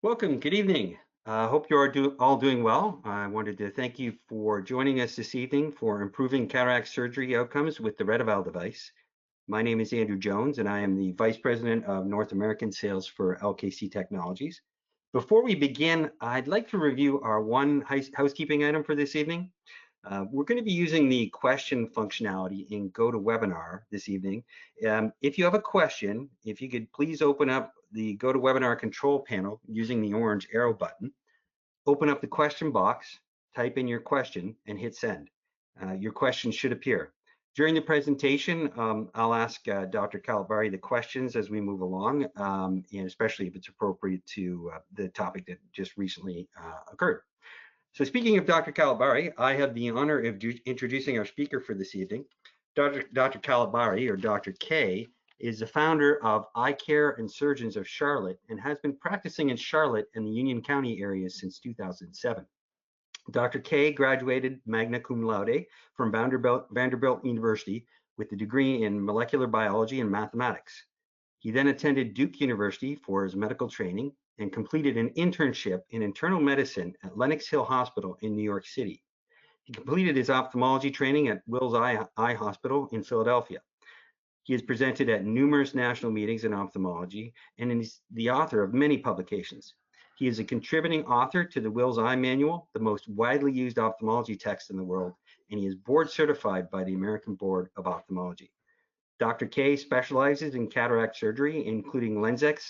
Welcome, good evening. Hope you are all doing well. I wanted to thank you for joining us this evening for improving cataract surgery outcomes with the RETeval device. My name is Andrew Jones, and I am the Vice President of North American Sales for LKC Technologies. Before we begin, I'd like to review our one housekeeping item for this evening. We're going to be using the question functionality in GoToWebinar this evening. If you have a question, if you could please open up the GoToWebinar control panel using the orange arrow button, open up the question box, type in your question, and hit send. Your question should appear. During the presentation, I'll ask Dr. Khalatbari the questions as we move along, and especially if it's appropriate to the topic that just recently occurred. So speaking of Dr. Khalatbari, I have the honor of introducing our speaker for this evening. Dr. Khalatbari, or Dr. K, is the founder of Eye Care and Surgeons of Charlotte and has been practicing in Charlotte and the Union County area since 2007. Dr. K graduated magna cum laude from Vanderbilt University with a degree in molecular biology and mathematics. He then attended Duke University for his medical training and completed an internship in internal medicine at Lenox Hill Hospital in New York City. He completed his ophthalmology training at Wills Eye Hospital in Philadelphia. He has presented at numerous national meetings in ophthalmology and is the author of many publications. He is a contributing author to the Wills Eye Manual, the most widely used ophthalmology text in the world, and he is board certified by the American Board of Ophthalmology. Dr. K specializes in cataract surgery, including LenSx,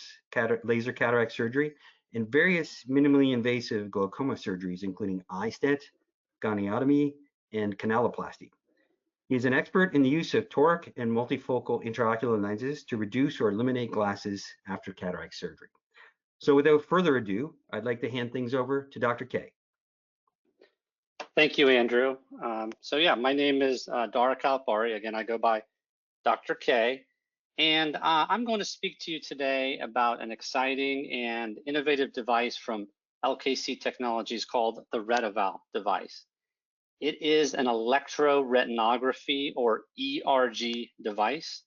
laser cataract surgery, and various minimally invasive glaucoma surgeries, including eye stent, goniotomy, and canaloplasty. He is an expert in the use of toric and multifocal intraocular lenses to reduce or eliminate glasses after cataract surgery. So without further ado, I'd like to hand things over to Dr. K. Thank you, Andrew. My name is Dara Khalatbari. Again, I go by Dr. K, and I'm going to speak to you today about an exciting and innovative device from LKC Technologies called the RETeval device. It is an electroretinography, or ERG device.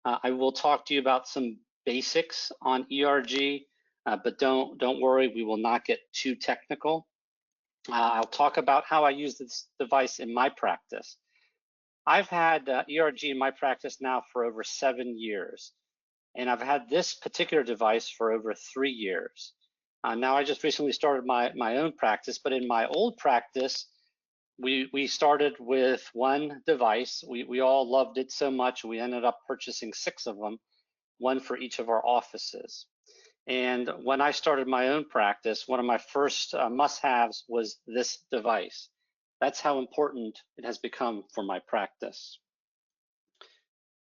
I will talk to you about some basics on ERG, but don't worry, we will not get too technical. I'll talk about how I use this device in my practice. I've had ERG in my practice now for over 7 years, and I've had this particular device for over 3 years. Now I just recently started my own practice, but in my old practice, we started with one device. We all loved it so much, we ended up purchasing 6 of them, one for each of our offices. And when I started my own practice, one of my first must-haves was this device. That's how important it has become for my practice.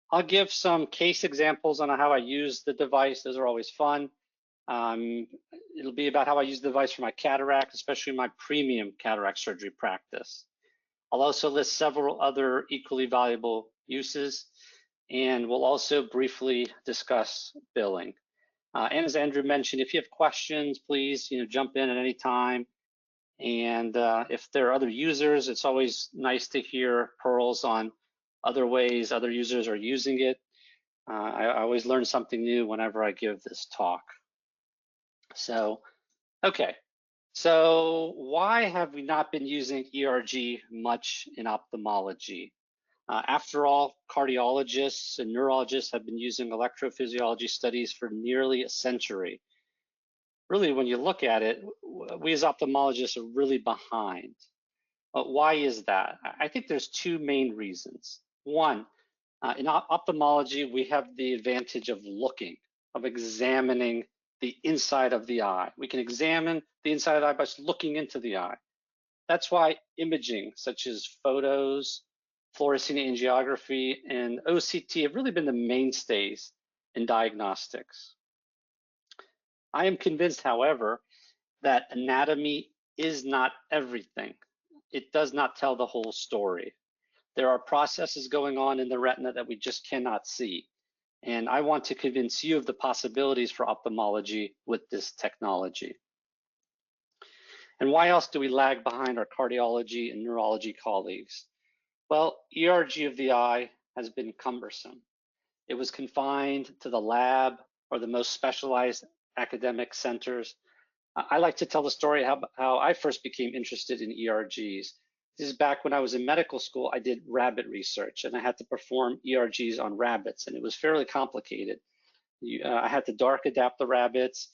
I'll give some case examples on how I use the device. Those are always fun. It'll be about how I use the device for my cataract, especially my premium cataract surgery practice. I'll also list several other equally valuable uses, and we'll also briefly discuss billing. And as Andrew mentioned, if you have questions, please jump in at any time. And if there are other users, it's always nice to hear pearls on other ways other users are using it. I always learn something new whenever I give this talk. So why have we not been using ERG much in ophthalmology? After all, cardiologists and neurologists have been using electrophysiology studies for nearly a century. Really, when you look at it, we as ophthalmologists are really behind. But why is that? I think there's 2 main reasons. One, in ophthalmology, we have the advantage of looking, of examining the inside of the eye. We can examine the inside of the eye by just looking into the eye. That's why imaging, such as photos, fluorescein angiography, and OCT have really been the mainstays in diagnostics. I am convinced, however, that anatomy is not everything. It does not tell the whole story. There are processes going on in the retina that we just cannot see. And I want to convince you of the possibilities for ophthalmology with this technology. And why else do we lag behind our cardiology and neurology colleagues? Well, ERG of the eye has been cumbersome. It was confined to the lab or the most specialized academic centers. I like to tell the story how I first became interested in ERGs. This is back when I was in medical school. I did rabbit research, and I had to perform ERGs on rabbits, and it was fairly complicated. I had to dark adapt the rabbits,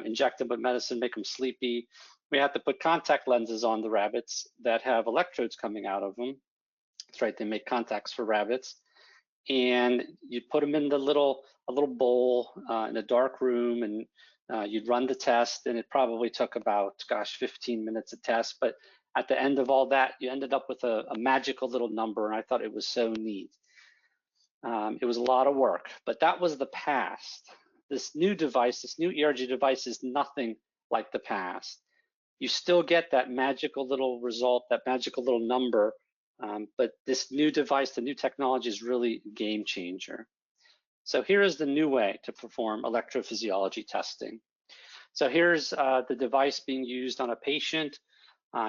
inject them with medicine, make them sleepy. We had to put contact lenses on the rabbits that have electrodes coming out of them. That's right, they make contacts for rabbits. And you put them in a little bowl in a dark room, and you'd run the test, and it probably took about, 15 minutes a test. But at the end of all that, you ended up with a magical little number, and I thought it was so neat. It was a lot of work, but that was the past. This new device, this new ERG device, is nothing like the past. You still get that magical little result, that magical little number, but this new device, the new technology, is really a game changer. So here is the new way to perform electrophysiology testing. So here's the device being used on a patient.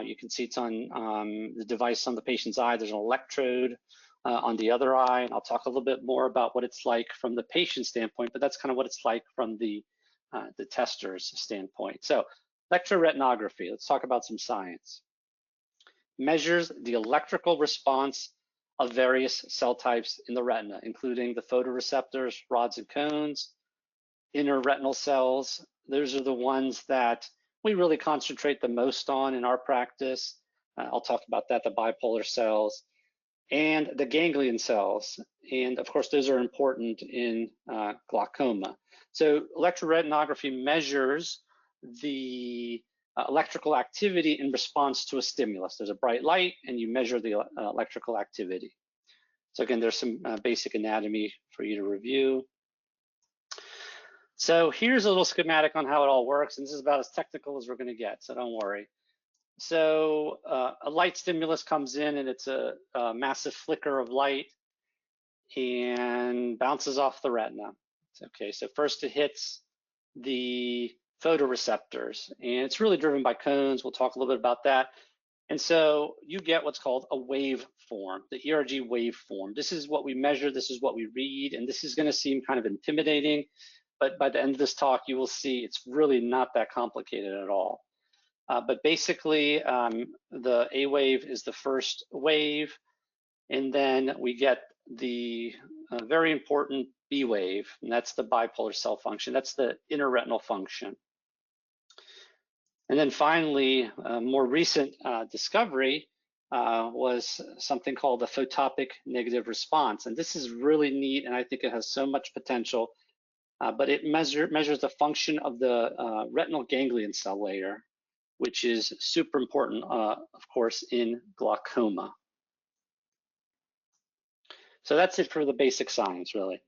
You can see it's on the device on the patient's eye. There's an electrode on the other eye, and I'll talk a little bit more about what it's like from the patient standpoint, but that's kind of what it's like from the tester's standpoint. So electroretinography, let's talk about some science. Measures the electrical response of various cell types in the retina, including the photoreceptors, rods and cones, inner retinal cells. Those are the ones that we really concentrate the most on in our practice. I'll talk about that, the bipolar cells, and the ganglion cells. And of course, those are important in glaucoma. So electroretinography measures the electrical activity in response to a stimulus. There's a bright light, and you measure the electrical activity. So again, there's some basic anatomy for you to review. So here's a little schematic on how it all works, and this is about as technical as we're going to get, so don't worry. So a light stimulus comes in, and it's a massive flicker of light and bounces off the retina. Okay, so first it hits the photoreceptors, and it's really driven by cones. We'll talk a little bit about that. And so you get what's called a waveform, the ERG waveform. This is what we measure, this is what we read, and this is going to seem kind of intimidating, but by the end of this talk, you will see it's really not that complicated at all. But basically, the A wave is the first wave, and then we get the very important B wave, and that's the bipolar cell function. That's the inner retinal function. And then finally, a more recent discovery was something called the photopic negative response. And this is really neat, and I think it has so much potential, but it measures the function of the retinal ganglion cell layer, which is super important, of course, in glaucoma. So that's it for the basic science, really.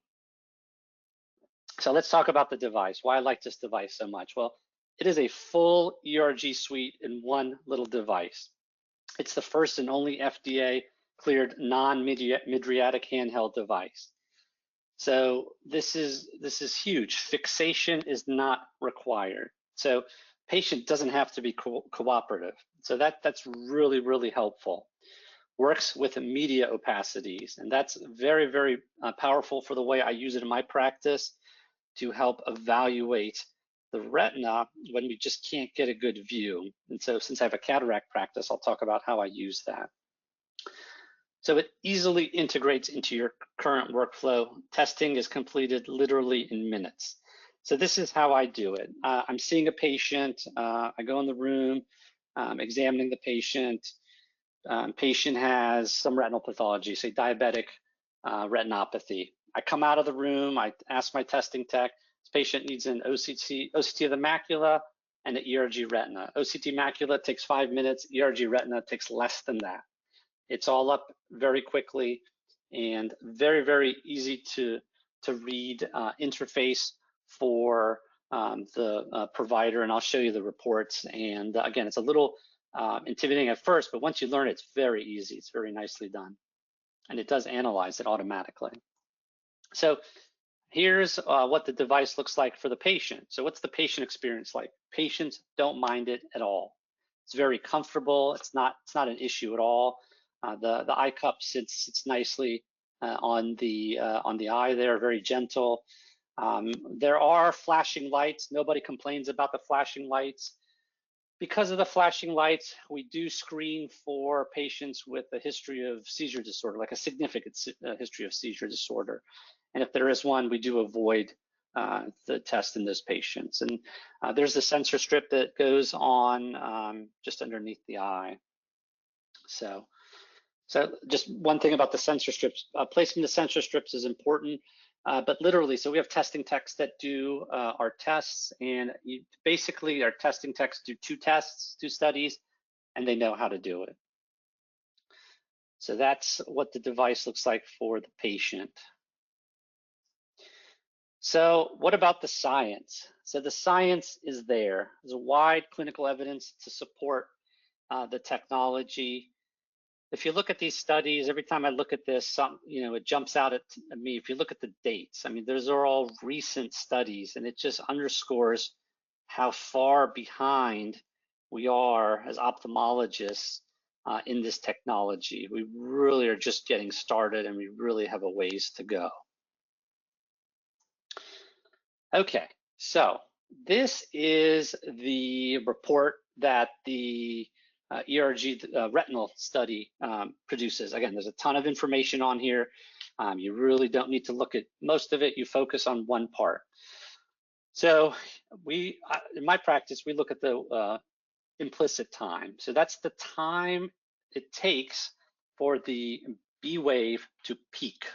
So let's talk about the device, why I like this device so much. Well, it is a full ERG suite in one little device. It's the first and only FDA cleared non-mydriatic handheld device. So this is huge. Fixation is not required. So patient doesn't have to be cooperative. So that's really, really helpful. Works with media opacities, and that's very, very powerful for the way I use it in my practice to help evaluate the retina when we just can't get a good view. And so since I have a cataract practice, I'll talk about how I use that. So it easily integrates into your current workflow. Testing is completed literally in minutes. So this is how I do it. I'm seeing a patient, I go in the room, examining the patient. Patient has some retinal pathology, say diabetic retinopathy. I come out of the room, I ask my testing tech, this patient needs an OCT of the macula and an ERG retina. OCT macula takes 5 minutes, ERG retina takes less than that. It's all up very quickly and very, very easy to read interface for the provider, and I'll show you the reports. And again, it's a little intimidating at first, but once you learn it, it's very easy. It's very nicely done. And it does analyze it automatically. So here's what the device looks like for the patient. So what's the patient experience like? Patients don't mind it at all. It's very comfortable. It's not an eye at all. The eye cup sits nicely on the eye there, very gentle. There are flashing lights. Nobody complains about the flashing lights. Because of the flashing lights, we do screen for patients with a history of seizure disorder, like a significant history of seizure disorder. And if there is one, we do avoid the test in those patients. And there's a sensor strip that goes on just underneath the eye. So just one thing about the sensor strips, placing the sensor strips is important, but literally, so we have testing techs that do our tests, and basically our testing techs do 2 tests, 2 studies, and they know how to do it. So that's what the device looks like for the patient. So what about the science? So the science is there. There's a wide clinical evidence to support the technology. If you look at these studies, every time I look at this, it jumps out at me. If you look at the dates, I mean, those are all recent studies, and it just underscores how far behind we are as ophthalmologists in this technology. We really are just getting started, and we really have a ways to go. Okay, so this is the report that the ERG retinal study produces. Again, there's a ton of information on here. You really don't need to look at most of it. You focus on one part. So in my practice, we look at the implicit time. So that's the time it takes for the B wave to peak.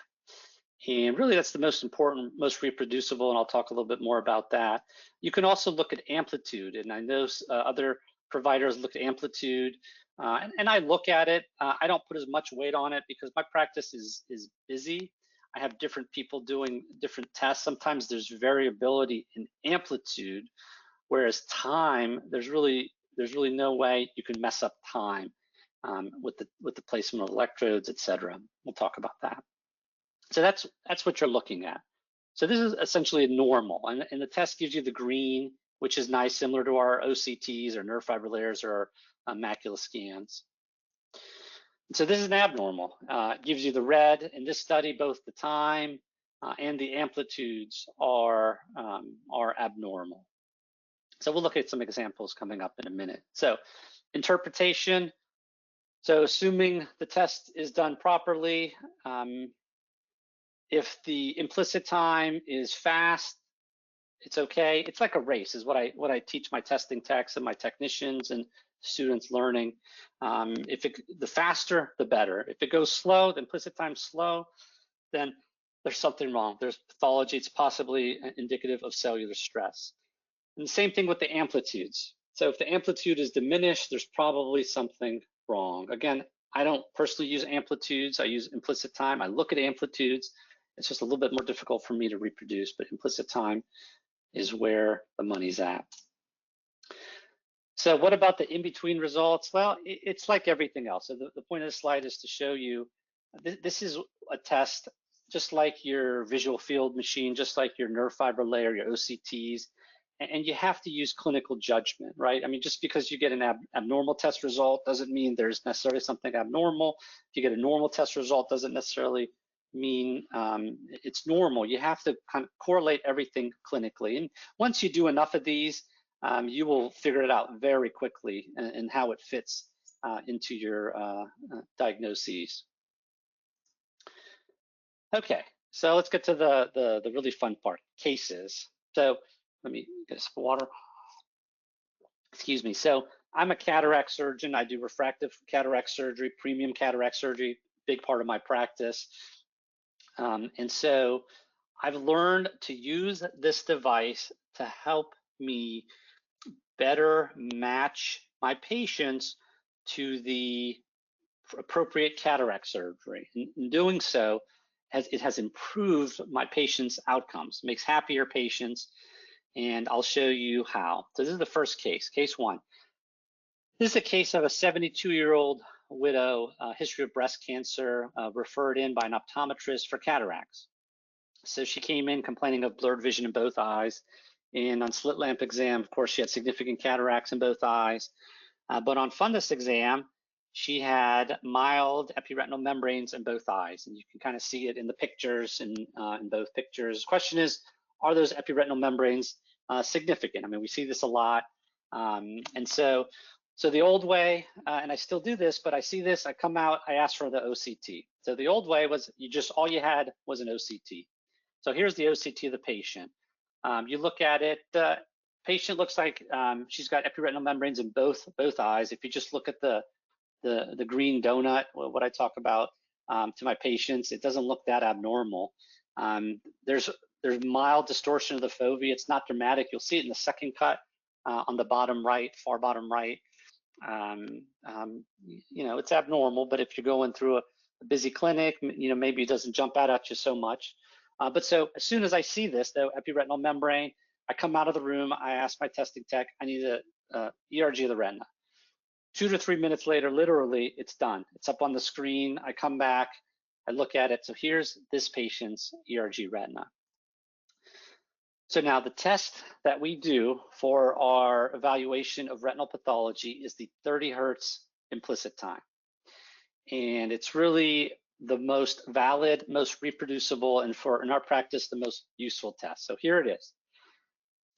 And really, that's the most important, most reproducible, and I'll talk a little bit more about that. You can also look at amplitude, and I know other providers look at amplitude, and I look at it. I don't put as much weight on it because my practice is busy. I have different people doing different tests. Sometimes there's variability in amplitude, whereas time, there's really no way you can mess up time with the placement of electrodes, etc. We'll talk about that. So that's what you're looking at. So this is essentially a normal, and the test gives you the green, which is nice, similar to our OCTs or nerve fiber layers or macula scans. So this is an abnormal. It gives you the red. In this study, both the time and the amplitudes are abnormal. So we'll look at some examples coming up in a minute. So interpretation. So assuming the test is done properly, if the implicit time is fast, it's okay. It's like a race, is what I teach my testing techs and my technicians and students learning. The faster, the better. If it goes slow, the implicit time's slow, then there's something wrong. There's pathology. It's possibly indicative of cellular stress. And the same thing with the amplitudes. So if the amplitude is diminished, there's probably something wrong. Again, I don't personally use amplitudes. I use implicit time. I look at amplitudes. It's just a little bit more difficult for me to reproduce, but implicit time is where the money's at. So what about the in-between results? Well, it's like everything else. So the point of the slide is to show you, this is a test just like your visual field machine, just like your nerve fiber layer, your OCTs, and you have to use clinical judgment, right? I mean, just because you get an abnormal test result doesn't mean there's necessarily something abnormal. If you get a normal test result, doesn't necessarily mean it's normal. You have to kind of correlate everything clinically. And once you do enough of these, you will figure it out very quickly and how it fits into your diagnoses. Okay, so let's get to the really fun part, cases. So let me get a sip of water. Excuse me. So I'm a cataract surgeon. I do refractive cataract surgery, premium cataract surgery, big part of my practice. And so I've learned to use this device to help me better match my patients to the appropriate cataract surgery. In doing so, it has improved my patients' outcomes, makes happier patients, and I'll show you how. So this is the first case, case one. This is a case of a 72-year-old widow, history of breast cancer, referred in by an optometrist for cataracts. So she came in complaining of blurred vision in both eyes, and on slit lamp exam, of course, she had significant cataracts in both eyes. But on fundus exam, she had mild epiretinal membranes in both eyes, and you can kind of see it in the pictures, in both pictures. The question is, are those epiretinal membranes significant? I mean, we see this a lot. And so the old way, and I still do this, but I see this, I come out, I ask for the OCT. So the old way was all you had was an OCT. So here's the OCT of the patient. You look at it, patient looks like she's got epiretinal membranes in both eyes. If you just look at the green donut, what I talk about to my patients, it doesn't look that abnormal. There's mild distortion of the fovea. It's not dramatic. You'll see it in the second cut on the bottom right, far bottom right. You know, it's abnormal, but if you're going through a busy clinic, you know, maybe it doesn't jump out at you so much. But so as soon as I see this, the epiretinal membrane, I come out of the room, I ask my testing tech, I need a ERG of the retina. 2 to 3 minutes later, literally, it's done. It's up on the screen. I come back, I look at it. So here's this patient's ERG retina. So now the test that we do for our evaluation of retinal pathology is the 30 Hertz implicit time. And it's really the most valid, most reproducible, and in our practice, the most useful test. So here it is.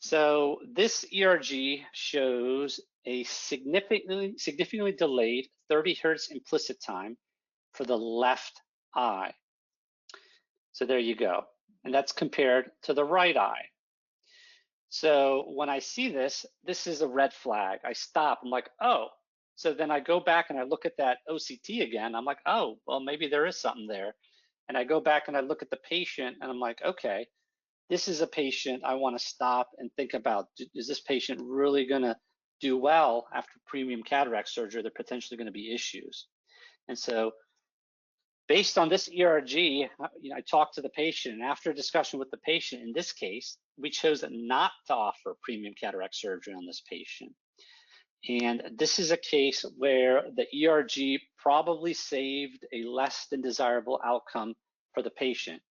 So this ERG shows a significantly delayed 30 Hertz implicit time for the left eye. So there you go. And that's compared to the right eye. So when I see this, this is a red flag. I stop, I'm like, oh. So then I go back and I look at that OCT again. I'm like, oh, well, maybe there is something there. And I go back and I look at the patient and I'm like, okay, this is a patient I want to stop and think about. Is this patient really going to do well after premium cataract surgery? There are potentially going to be issues. And so based on this ERG, you know, I talked to the patient, and after a discussion with the patient, in this case, we chose not to offer premium cataract surgery on this patient. And this is a case where the ERG probably saved a less than desirable outcome for the patient.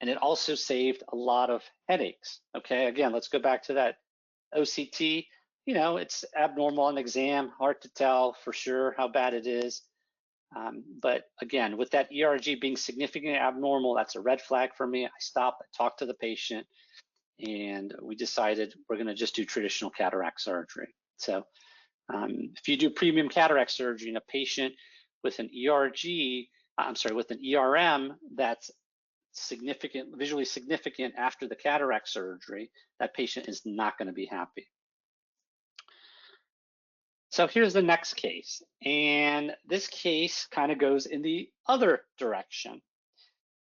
And it also saved a lot of headaches. Okay, again, let's go back to that OCT. You know, it's abnormal on exam, hard to tell for sure how bad it is. But again, with that ERG being significantly abnormal, that's a red flag for me. I stopped, I talked to the patient, and we decided we're going to just do traditional cataract surgery. So if you do premium cataract surgery in a patient with an with an ERM that's visually significant after the cataract surgery, that patient is not going to be happy. So here's the next case, and this case kind of goes in the other direction.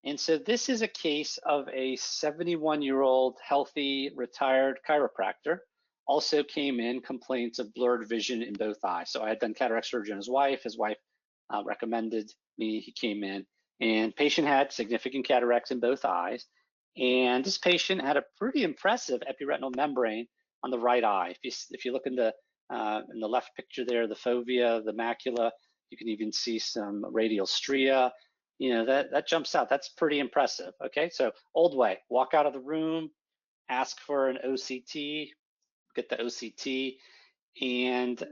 And so this is a case of a 71-year-old healthy retired chiropractor. Also came in complaints of blurred vision in both eyes. So I had done cataract surgery on his wife. His wife recommended me. He came in, and patient had significant cataracts in both eyes. And this patient had a pretty impressive epiretinal membrane on the right eye. If you look in the left picture there, the fovea, the macula, you can even see some radial stria. You know, that jumps out. That's pretty impressive. Okay, so old way, walk out of the room, ask for an OCT, get the OCT, and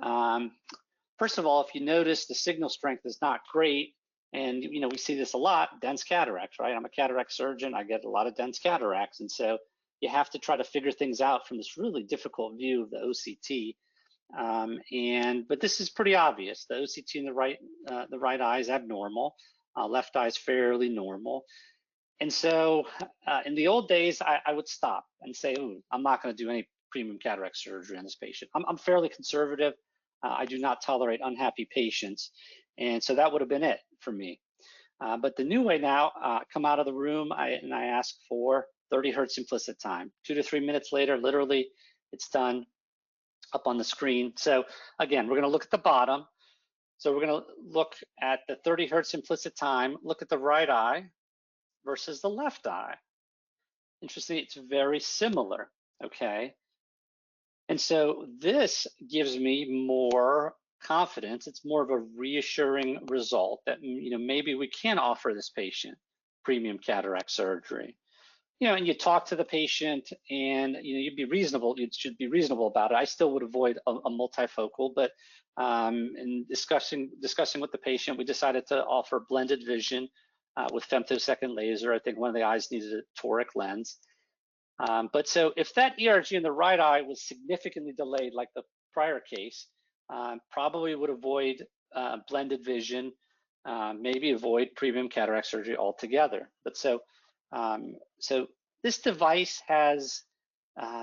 first of all, if you notice, the signal strength is not great, and you know, we see this a lot, dense cataracts, right? I'm a cataract surgeon, I get a lot of dense cataracts, and so you have to try to figure things out from this really difficult view of the OCT. But this is pretty obvious. The OCT in the right eye is abnormal. Left eye is fairly normal. And so in the old days, I would stop and say, ooh, I'm not going to do any premium cataract surgery on this patient. I'm fairly conservative. I do not tolerate unhappy patients. And so that would have been it for me. But the new way now, come out of the room and I ask for 30 Hertz implicit time. 2 to 3 minutes later, literally, it's done up on the screen. So again, we're going to look at the bottom. So we're going to look at the 30 Hertz implicit time, look at the right eye versus the left eye. Interesting, it's very similar, okay? And so this gives me more confidence. It's more of a reassuring result that, you know, maybe we can offer this patient premium cataract surgery. You know, and you talk to the patient and, you know, you should be reasonable about it. I still would avoid a multifocal, but in discussing with the patient, we decided to offer blended vision with femtosecond laser. I think one of the eyes needed a toric lens. But so if that ERG in the right eye was significantly delayed, like the prior case, probably would avoid blended vision, maybe avoid premium cataract surgery altogether. But so this device has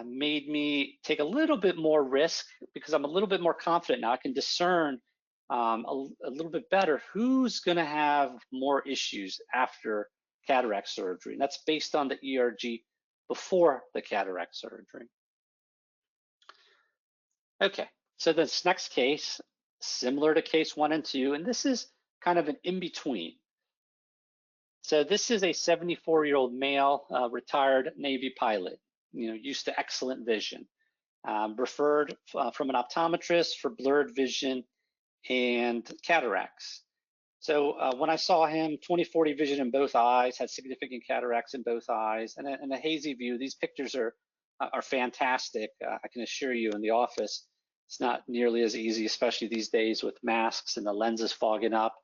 made me take a little bit more risk because I'm a little bit more confident now. I can discern a little bit better who's going to have more issues after cataract surgery. And that's based on the ERG before the cataract surgery. Okay, so this next case, similar to case 1 and 2, and this is kind of an in-between. So this is a 74-year-old male, retired Navy pilot, used to excellent vision, referred from an optometrist for blurred vision and cataracts. So when I saw him, 20/40 vision in both eyes, had significant cataracts in both eyes, and a hazy view. These pictures are fantastic. I can assure you, in the office, it's not nearly as easy, especially these days with masks and the lenses fogging up.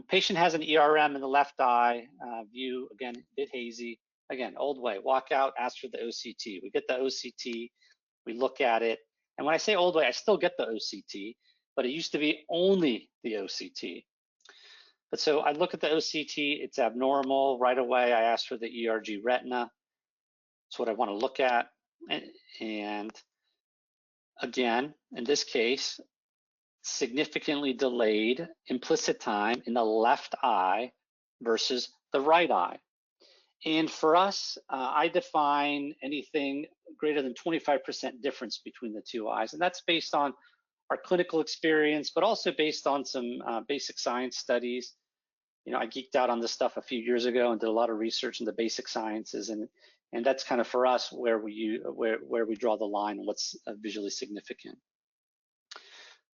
Patient has an ERM in the left eye, view, again, a bit hazy. Again, old way, walk out, ask for the OCT. We get the OCT, we look at it. And when I say old way, I still get the OCT, but it used to be only the OCT. But so I look at the OCT, it's abnormal. Right away, I ask for the ERG retina. That's what I want to look at. And again, in this case, significantly delayed implicit time in the left eye versus the right eye. And for us, I define anything greater than 25% difference between the two eyes. And that's based on our clinical experience, but also based on some basic science studies. I geeked out on this stuff a few years ago and did a lot of research in the basic sciences, and that's kind of for us where we draw the line on what's visually significant.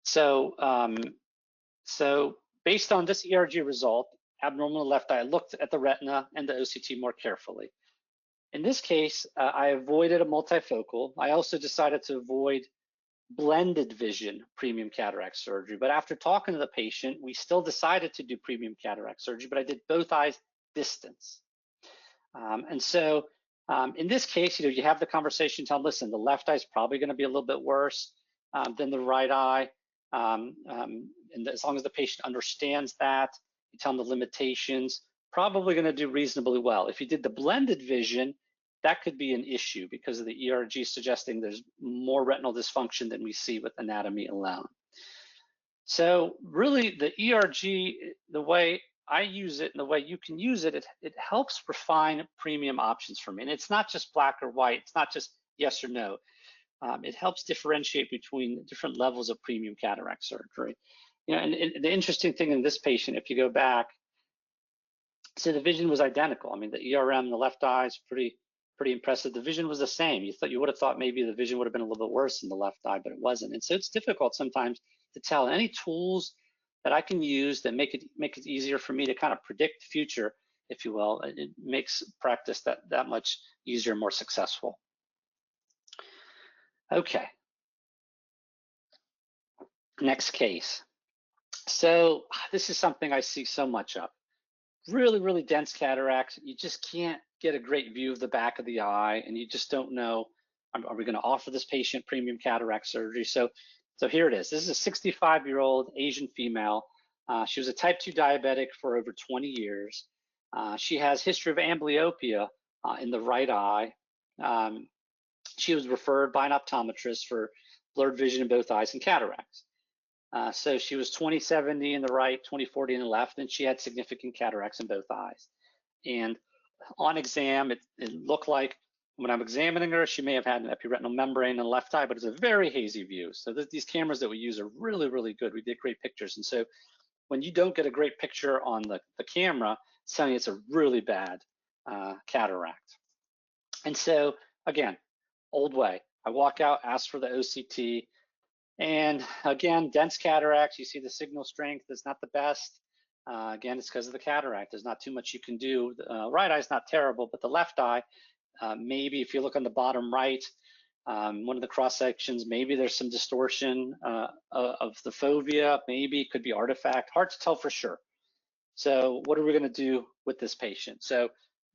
So based on this ERG result, abnormal left eye, I looked at the retina and the OCT more carefully. In this case, I avoided a multifocal. I also decided to avoid blended vision premium cataract surgery. But after talking to the patient, we still decided to do premium cataract surgery, but I did both eyes distance. In this case, you have the conversation, tell them, listen, the left eye is probably going to be a little bit worse than the right eye. And as long as the patient understands that, you tell them the limitations, probably going to do reasonably well. If you did the blended vision, that could be an issue because of the ERG suggesting there's more retinal dysfunction than we see with anatomy alone. So really the ERG, the way I use it and the way you can use it, it helps refine premium options for me. And it's not just black or white, it's not just yes or no. It helps differentiate between different levels of premium cataract surgery. And the interesting thing in this patient, if you go back, so the vision was identical. I mean, the ERM in the left eye is pretty impressive. The vision was the same. You would have thought maybe the vision would have been a little bit worse in the left eye, but it wasn't. And so it's difficult sometimes to tell. Any tools that I can use that make it easier for me to kind of predict the future, if you will, it makes practice that much easier and more successful. Okay. Next case. So this is something I see so much of. Really, really dense cataracts. You just can't get a great view of the back of the eye, and you just don't know, are we going to offer this patient premium cataract surgery? So here it is. This is a 65-year-old Asian female. She was a type 2 diabetic for over 20 years. She has history of amblyopia in the right eye. She was referred by an optometrist for blurred vision in both eyes and cataracts. So she was 20/70 in the right, 20/40 in the left, and she had significant cataracts in both eyes. And on exam, it looked like when I'm examining her, she may have had an epiretinal membrane in the left eye, but it's a very hazy view. So these cameras that we use are really, really good. We get great pictures. And so when you don't get a great picture on the camera, it's telling you it's a really bad cataract. And so again, old way. I walk out, ask for the OCT, and again, dense cataracts, you see the signal strength is not the best. Again, it's because of the cataract. There's not too much you can do. Right eye is not terrible, but the left eye, maybe if you look on the bottom right, one of the cross sections, maybe there's some distortion of the fovea, maybe it could be artifact, hard to tell for sure. So what are we going to do with this patient? So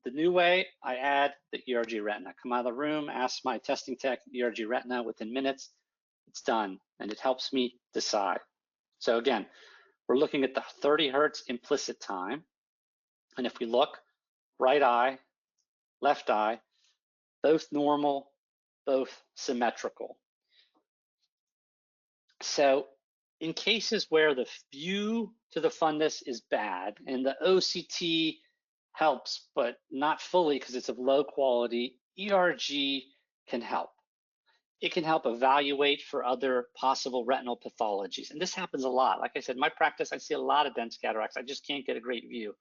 The new way, I add the ERG retina. Come out of the room, ask my testing tech, ERG retina, within minutes, it's done, and it helps me decide. So again, we're looking at the 30 Hertz implicit time. And if we look, right eye, left eye, both normal, both symmetrical. So in cases where the view to the fundus is bad and the OCT helps, but not fully because it's of low quality, ERG can help. It can help evaluate for other possible retinal pathologies. And this happens a lot. Like I said, in my practice, I see a lot of dense cataracts. I just can't get a great view.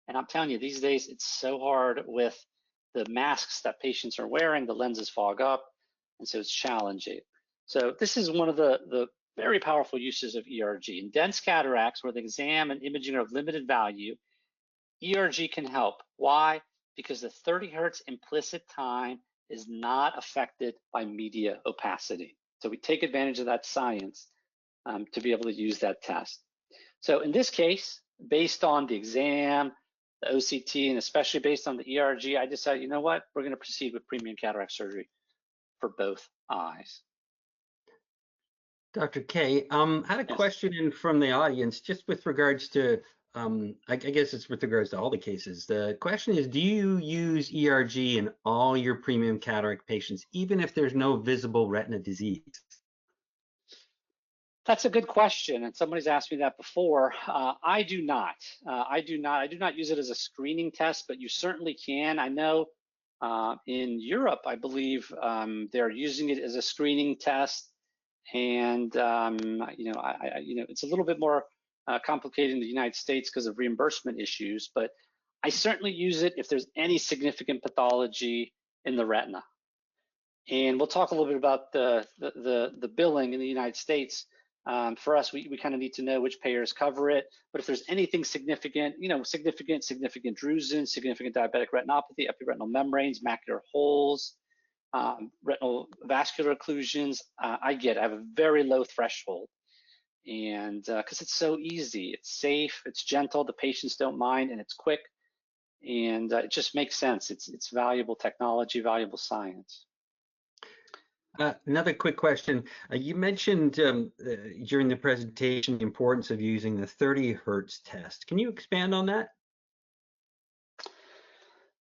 And I'm telling you, these days, it's so hard with the masks that patients are wearing, the lenses fog up, and so it's challenging. So this is one of the very powerful uses of ERG. In dense cataracts, where the exam and imaging are of limited value, ERG can help. Why? Because the 30 Hertz implicit time is not affected by media opacity. So we take advantage of that science to be able to use that test. So in this case, based on the exam, the OCT, and especially based on the ERG, I decided, you know what, we're going to proceed with premium cataract surgery for both eyes. Dr. K, I had a question in from the audience just with regards to, I guess it's with regards to all the cases. The question is, do you use ERG in all your premium cataract patients, even if there's no visible retina disease? That's a good question, and somebody's asked me that before. I do not. I do not use it as a screening test, but you certainly can. I know in Europe, I believe they're using it as a screening test, and it's a little bit more complicated in the United States because of reimbursement issues. But I certainly use it if there's any significant pathology in the retina. And we'll talk a little bit about the billing in the United States. For us, we kind of need to know which payers cover it. But if there's anything significant, significant drusen, significant diabetic retinopathy, epiretinal membranes, macular holes, retinal vascular occlusions, I have a very low threshold. And because it's so easy, it's safe, it's gentle, the patients don't mind, and it's quick. And it just makes sense. It's valuable technology, valuable science. Another quick question. You mentioned during the presentation the importance of using the 30 Hertz test. Can you expand on that?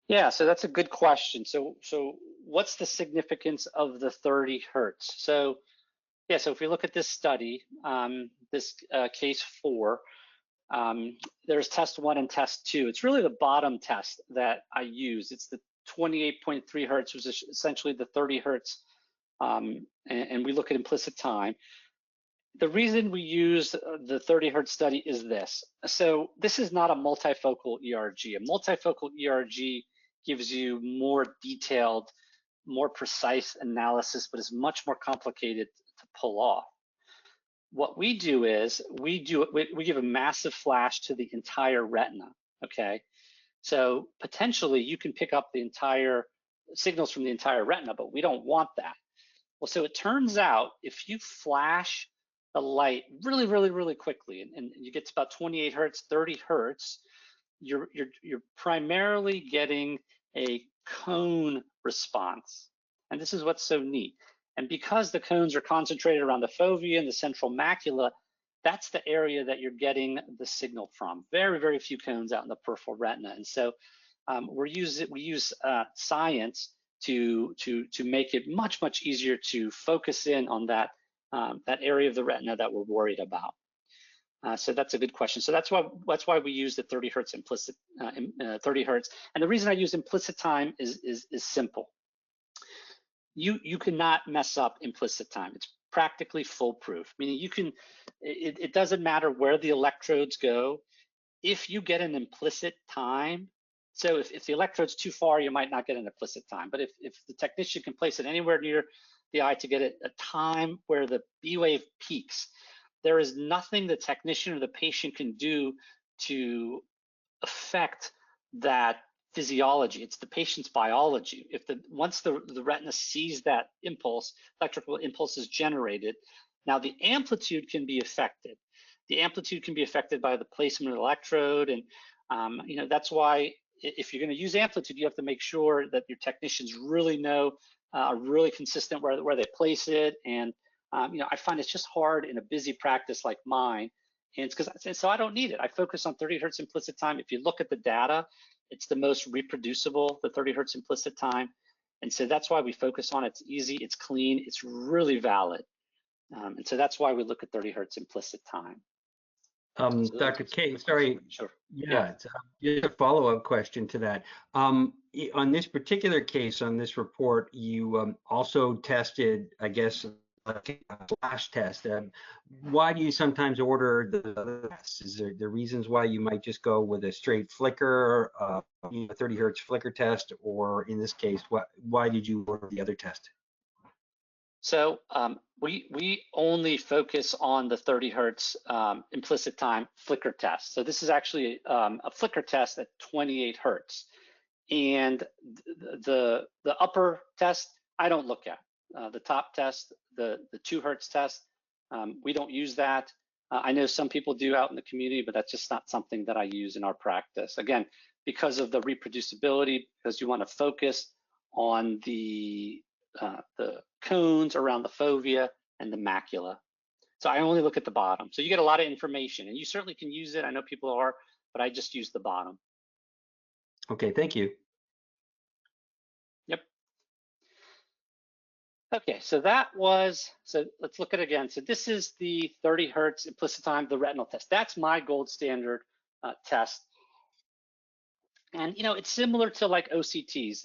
Yeah, so that's a good question. So what's the significance of the 30 Hertz? So if we look at this study, this case 4, there's test 1 and test 2. It's really the bottom test that I use. It's the 28.3 Hertz, which is essentially the 30 Hertz. And we look at implicit time. The reason we use the 30 Hertz study is this. So this is not a multifocal ERG. A multifocal ERG gives you more detailed, more precise analysis, but is much more complicated to pull off. What we do is we give a massive flash to the entire retina, okay? So potentially you can pick up the entire signals from the entire retina, but we don't want that. Well, so it turns out if you flash the light really, really, really quickly, and you get to about 28 Hertz, 30 Hertz, you're primarily getting a cone response. And this is what's so neat. And because the cones are concentrated around the fovea and the central macula, that's the area that you're getting the signal from. Very, very few cones out in the peripheral retina. And so we use science to make it much, much easier to focus in on that area of the retina that we're worried about. So that's a good question. So that's why we use the 30 Hertz implicit 30 Hertz. And the reason I use implicit time is simple. You cannot mess up implicit time. It's practically foolproof. Meaning you can. It doesn't matter where the electrodes go. If you get an implicit time. So if the electrode's too far, you might not get an implicit time. But if the technician can place it anywhere near the eye to get a time where the B wave peaks, there is nothing the technician or the patient can do to affect that physiology. It's the patient's biology. Once the retina sees that impulse, electrical impulse is generated. Now the amplitude can be affected. The amplitude can be affected by the placement of the electrode, and that's why if you're going to use amplitude, you have to make sure that your technicians really know, are really consistent where they place it. And I find it's just hard in a busy practice like mine. And it's because so I don't need it. I focus on 30 hertz implicit time. If you look at the data, it's the most reproducible, the 30 hertz implicit time. And so that's why we focus on it. It's easy, it's clean, it's really valid. And so that's why we look at 30 hertz implicit time. Dr. K, sorry. Sure. Yeah, it's just a follow-up question to that. On this particular case, on this report, you also tested, I guess, like a flash test. Why do you sometimes order the tests? Is there reasons why you might just go with a straight flicker, 30 hertz flicker test, or in this case, why did you order the other test? So we only focus on the 30 hertz implicit time flicker test. So this is actually a flicker test at 28 hertz. And the upper test, I don't look at. The top test, the 2 hertz test, we don't use that. I know some people do out in the community, but that's just not something that I use in our practice. Again, because of the reproducibility, because you want to focus on the cones around the fovea and the macula. So I only look at the bottom. So you get a lot of information, and you certainly can use it. I know people are, but I just use the bottom. Okay, thank you. Yep. Okay, so let's look at it again. So this is the 30 hertz implicit time, the retinal test. That's my gold standard test. And it's similar to like OCTs.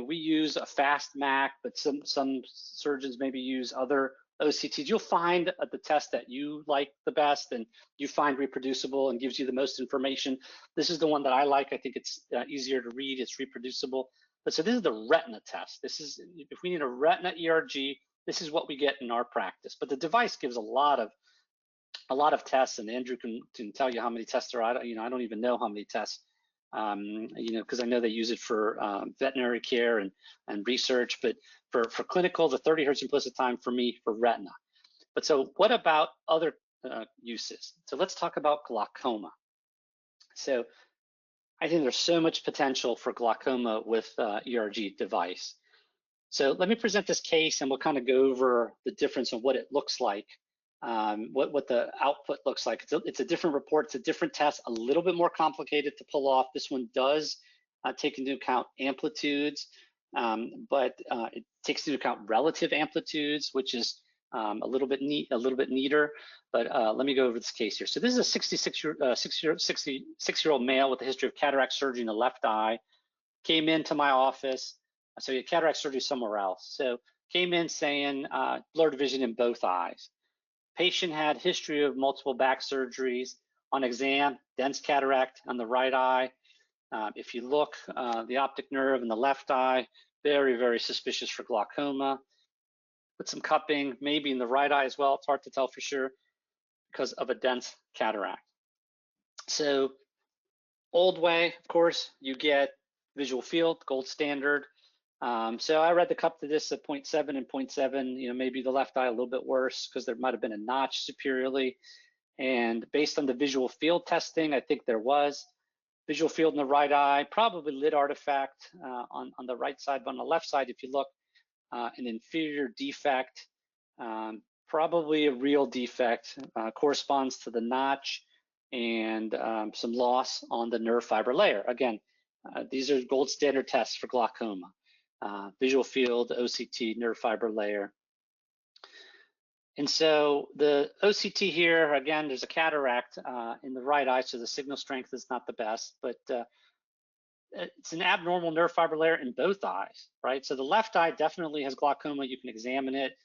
We use a fast MAC, but some surgeons maybe use other OCTs. You'll find the test that you like the best and you find reproducible and gives you the most information. This is the one that I like. I think it's easier to read. It's reproducible. But so this is the retina test. This is, if we need a retina ERG, this is what we get in our practice. But the device gives a lot of tests, and Andrew can tell you how many tests there are. I don't even know how many tests. Because I know they use it for veterinary care and research, but for clinical, the 30 hertz implicit time for me for retina. But so what about other uses? So let's talk about glaucoma. So I think there's so much potential for glaucoma with ERG device. So let me present this case and we'll kind of go over the difference of what it looks like. What the output looks like. It's a different report, it's a different test, a little bit more complicated to pull off. This one does take into account amplitudes, but it takes into account relative amplitudes, which is a little bit neater. But let me go over this case here. So this is a 66-year-old male with a history of cataract surgery in the left eye. Came into my office. So he had cataract surgery somewhere else. So came in saying blurred vision in both eyes. Patient had history of multiple back surgeries. On exam, dense cataract on the right eye. If you look, the optic nerve in the left eye, very, very suspicious for glaucoma. With some cupping, maybe in the right eye as well. It's hard to tell for sure because of a dense cataract. So old way, of course, you get visual field, gold standard. So I read the cup to this at 0.7 and 0.7, maybe the left eye a little bit worse because there might have been a notch superiorly. And based on the visual field testing, I think there was visual field in the right eye, probably lid artifact on the right side, but on the left side, if you look, an inferior defect, probably a real defect, corresponds to the notch and some loss on the nerve fiber layer. Again, these are gold standard tests for glaucoma. Visual field, OCT, nerve fiber layer. And so the OCT here, again, there's a cataract in the right eye, so the signal strength is not the best, but it's an abnormal nerve fiber layer in both eyes, right? So the left eye definitely has glaucoma. You can examine it,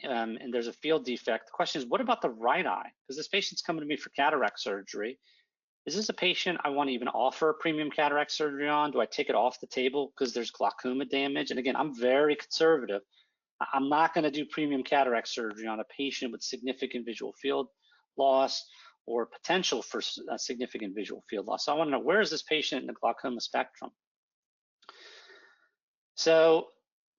and there's a field defect. The question is, what about the right eye? Because this patient's coming to me for cataract surgery. Is this a patient I want to even offer premium cataract surgery on? Do I take it off the table because there's glaucoma damage? And again, I'm very conservative. I'm not going to do premium cataract surgery on a patient with significant visual field loss or potential for significant visual field loss. So I want to know, where is this patient in the glaucoma spectrum? So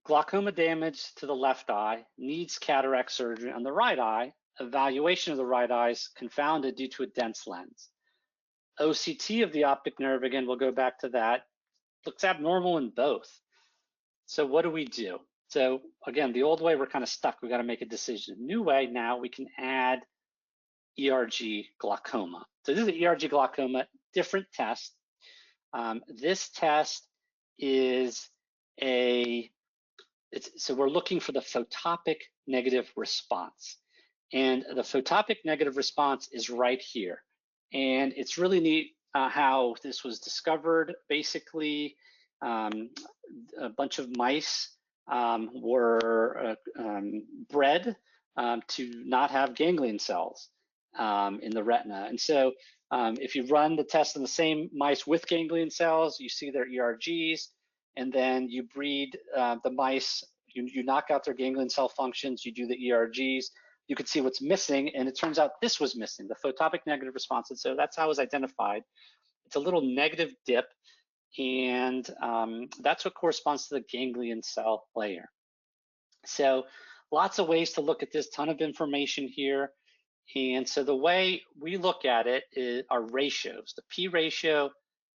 glaucoma damage to the left eye, needs cataract surgery. On the right eye, evaluation of the right eye is confounded due to a dense lens. OCT of the optic nerve, again, we'll go back to that, looks abnormal in both. So what do we do? So again, the old way, we're kind of stuck. We got to make a decision. New way, now we can add ERG glaucoma. So this is an ERG glaucoma, different test. This test is so we're looking for the photopic negative response. And the photopic negative response is right here. And it's really neat how this was discovered. Basically, a bunch of mice were bred to not have ganglion cells in the retina. And so if you run the test on the same mice with ganglion cells, you see their ERGs, and then you breed the mice, you knock out their ganglion cell functions, you do the ERGs, you could see what's missing, and it turns out this was missing, the photopic negative response. And so that's how it was identified. It's a little negative dip, and that's what corresponds to the ganglion cell layer. So lots of ways to look at this, ton of information here. And so the way we look at it are ratios, the P ratio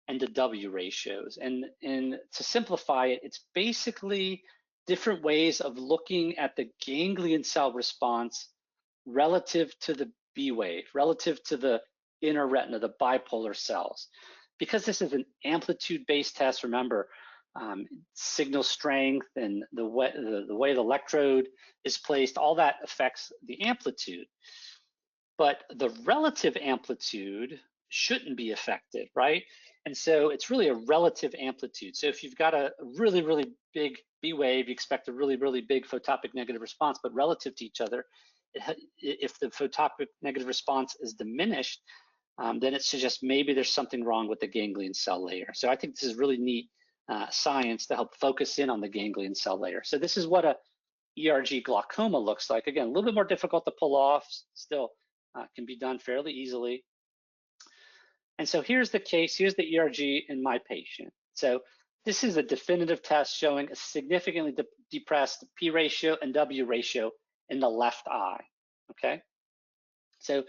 and the W ratios. And to simplify it, it's basically different ways of looking at the ganglion cell response relative to the B wave, relative to the inner retina, the bipolar cells. Because this is an amplitude-based test, remember, signal strength and the way the electrode is placed, all that affects the amplitude. But the relative amplitude shouldn't be affected, right? And so it's really a relative amplitude. So if you've got a really, really big B wave, you expect a really, really big photopic negative response, but relative to each other, if the photopic negative response is diminished, then it suggests maybe there's something wrong with the ganglion cell layer. So I think this is really neat science to help focus in on the ganglion cell layer. So this is what a ERG glaucoma looks like. Again, a little bit more difficult to pull off, still can be done fairly easily. And so here's the case, here's the ERG in my patient. So this is a definitive test showing a significantly depressed P ratio and W ratio in the left eye, okay? So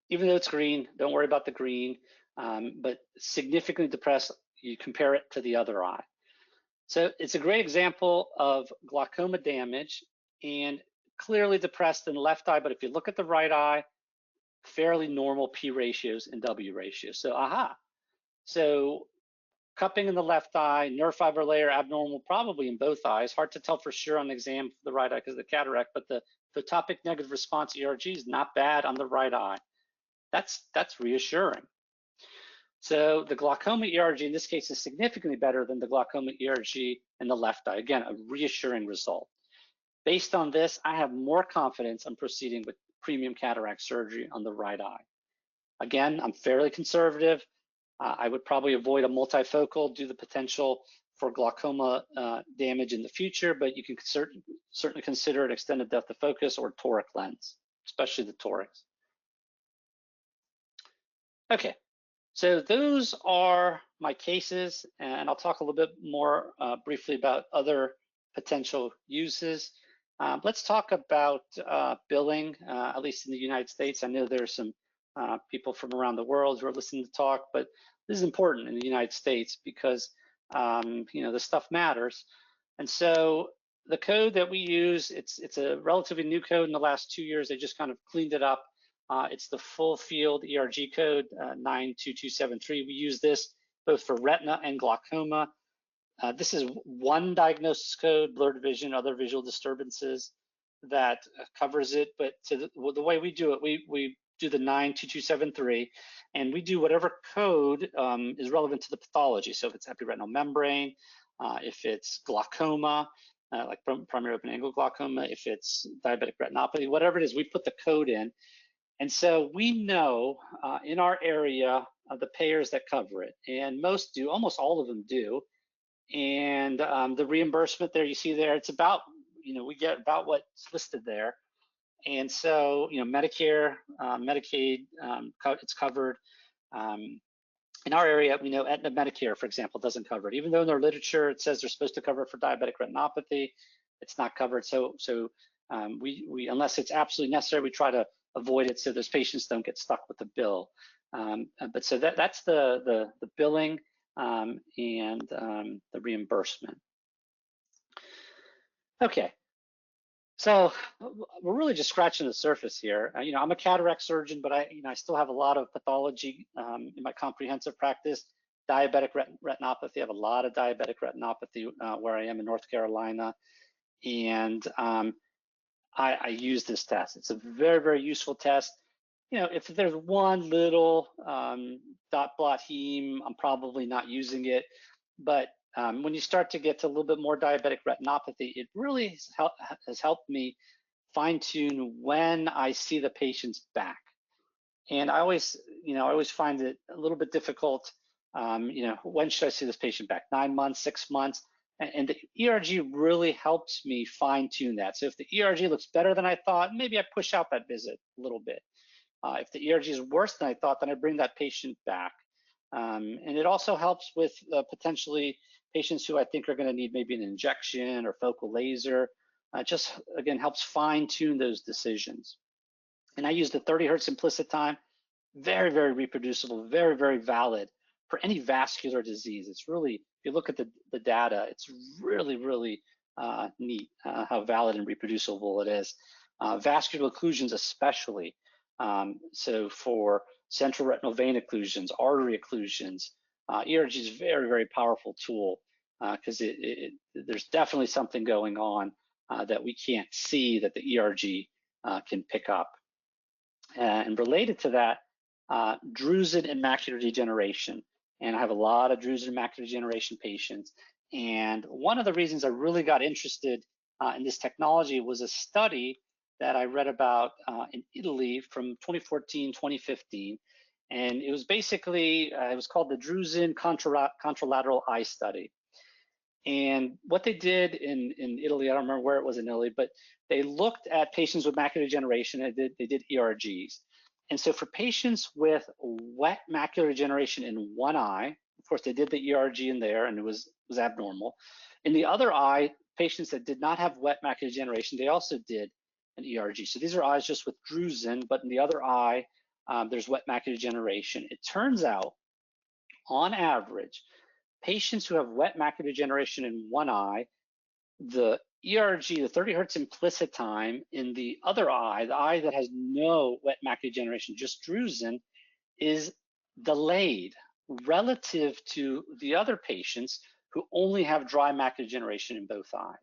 even though it's green, don't worry about the green, but significantly depressed, you compare it to the other eye. So it's a great example of glaucoma damage and clearly depressed in the left eye, but if you look at the right eye, fairly normal P ratios and W ratios. So aha, so cupping in the left eye, nerve fiber layer abnormal probably in both eyes. Hard to tell for sure on the exam for the right eye because of the cataract, but the photopic negative response ERG is not bad on the right eye. That's reassuring. So the glaucoma ERG in this case is significantly better than the glaucoma ERG in the left eye. Again, a reassuring result. Based on this, I have more confidence in proceeding with premium cataract surgery on the right eye. Again, I'm fairly conservative. I would probably avoid a multifocal due to the potential for glaucoma damage in the future, but you can certainly consider an extended depth of focus or toric lens, especially the torics. Okay, so those are my cases, and I'll talk a little bit more briefly about other potential uses. Let's talk about billing, at least in the United States. I know there's some people from around the world who are listening to talk, but this is important in the United States because you know, this stuff matters. And so the code that we use, it's a relatively new code in the last 2 years. They just kind of cleaned it up. It's the full field ERG code 92273. We use this both for retina and glaucoma. This is one diagnosis code, blurred vision, other visual disturbances, that covers it. But the way we do it, we do the 92273, and we do whatever code is relevant to the pathology. So if it's epiretinal membrane, if it's glaucoma, like primary open-angle glaucoma, if it's diabetic retinopathy, whatever it is, we put the code in. And so we know in our area the payers that cover it, and most do, almost all of them do. And the reimbursement there, you see there, it's about, you know, we get about what's listed there. And so, you know, Medicare, Medicaid, it's covered. In our area, we know Aetna Medicare, for example, doesn't cover it. Even though in their literature it says they're supposed to cover it for diabetic retinopathy, it's not covered. So we unless it's absolutely necessary, we try to avoid it so those patients don't get stuck with the bill. But so that's the billing and the reimbursement. Okay, so we're really just scratching the surface here. I'm a cataract surgeon, but I still have a lot of pathology in my comprehensive practice. Diabetic retinopathy. I have a lot of diabetic retinopathy where I am in North Carolina, and I use this test. It's a very, very useful test. If there's one little dot blot heme, I'm probably not using it. But when you start to get to a little bit more diabetic retinopathy, it really has helped me fine tune when I see the patients back. And I always find it a little bit difficult. When should I see this patient back? 9 months, 6 months? And the ERG really helps me fine tune that. So if the ERG looks better than I thought, maybe I push out that visit a little bit. If the ERG is worse than I thought, then I bring that patient back. And it also helps with potentially patients who I think are going to need maybe an injection or focal laser. Just, again, helps fine tune those decisions. And I use the 30 hertz implicit time. Very, very reproducible, very, very valid for any vascular disease. It's really, if you look at the data, it's really, really neat how valid and reproducible it is. Vascular occlusions especially. So for central retinal vein occlusions, artery occlusions, ERG is a very, very powerful tool because there's definitely something going on that we can't see that the ERG can pick up. And related to that, drusen and macular degeneration. And I have a lot of drusen and macular degeneration patients. And one of the reasons I really got interested in this technology was a study that I read about in Italy from 2014, 2015. And it was basically, it was called the drusen contralateral eye study. And what they did in Italy, I don't remember where it was in Italy, but they looked at patients with macular degeneration and they did ERGs. And so for patients with wet macular degeneration in one eye, of course, they did the ERG in there and it was abnormal. In the other eye, patients that did not have wet macular degeneration, they also did an ERG. So these are eyes just with drusen, but in the other eye, there's wet macular degeneration. It turns out, on average, patients who have wet macular degeneration in one eye, the ERG, the 30 hertz implicit time in the other eye, the eye that has no wet macular degeneration, just drusen, is delayed relative to the other patients who only have dry macular degeneration in both eyes.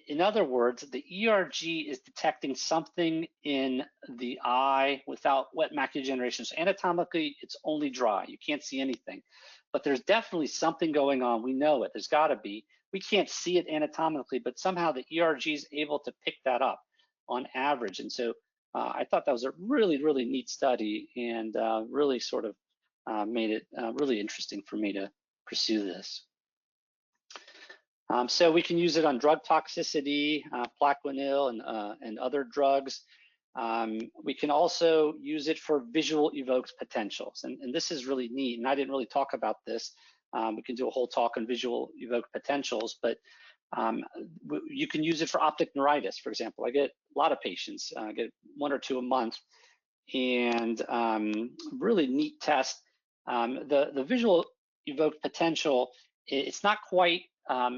In other words, the ERG is detecting something in the eye without wet macular degeneration. So anatomically, it's only dry. You can't see anything. But there's definitely something going on. We know it. There's got to be. We can't see it anatomically, but somehow the ERG is able to pick that up on average. And so I thought that was a really, really neat study and really sort of made it really interesting for me to pursue this. So we can use it on drug toxicity, Plaquenil and other drugs. We can also use it for visual evoked potentials. And this is really neat. And I didn't really talk about this. We can do a whole talk on visual evoked potentials, but you can use it for optic neuritis, for example. I get a lot of patients, I get 1 or 2 a month, and really neat test. The visual evoked potential, it's not quite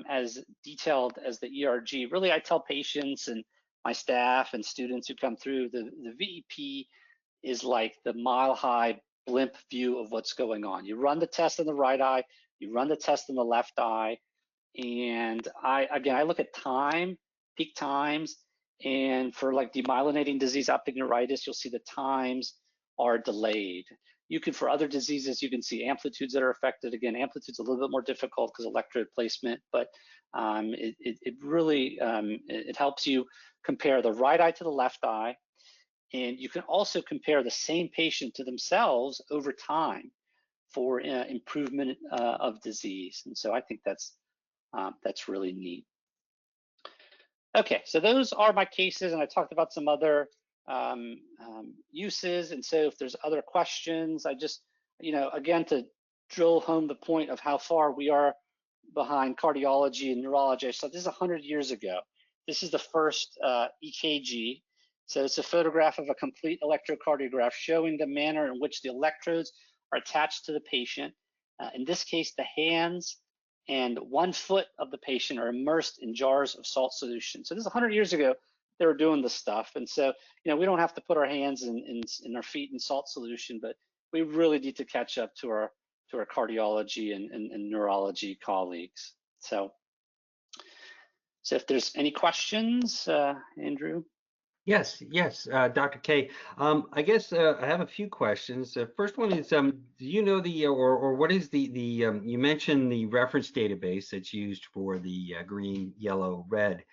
as detailed as the ERG. Really, I tell patients and my staff and students who come through, the VEP is like the mile-high blimp view of what's going on. You run the test in the right eye, you run the test in the left eye, and I look at time, peak times, and for like demyelinating disease, optic neuritis, you'll see the times are delayed. You can, for other diseases, you can see amplitudes that are affected. Again, amplitude's a little bit more difficult because electrode placement, but it really it helps you compare the right eye to the left eye, and you can also compare the same patient to themselves over time for improvement of disease. And so I think that's really neat. Okay, so those are my cases, and I talked about some other uses. And so if there's other questions, I just, again, to drill home the point of how far we are behind cardiology and neurology. So this is 100 years ago. This is the first EKG. So it's a photograph of a complete electrocardiograph showing the manner in which the electrodes are attached to the patient. In this case, the hands and 1 foot of the patient are immersed in jars of salt solution. So this is 100 years ago, they were doing this stuff. And so, we don't have to put our hands and our feet in salt solution, but we really need to catch up to our cardiology and neurology colleagues. So if there's any questions, Andrew? Yes, yes, Dr. K. I guess I have a few questions. The first one is, do you know or what is you mentioned the reference database that's used for the green, yellow, red.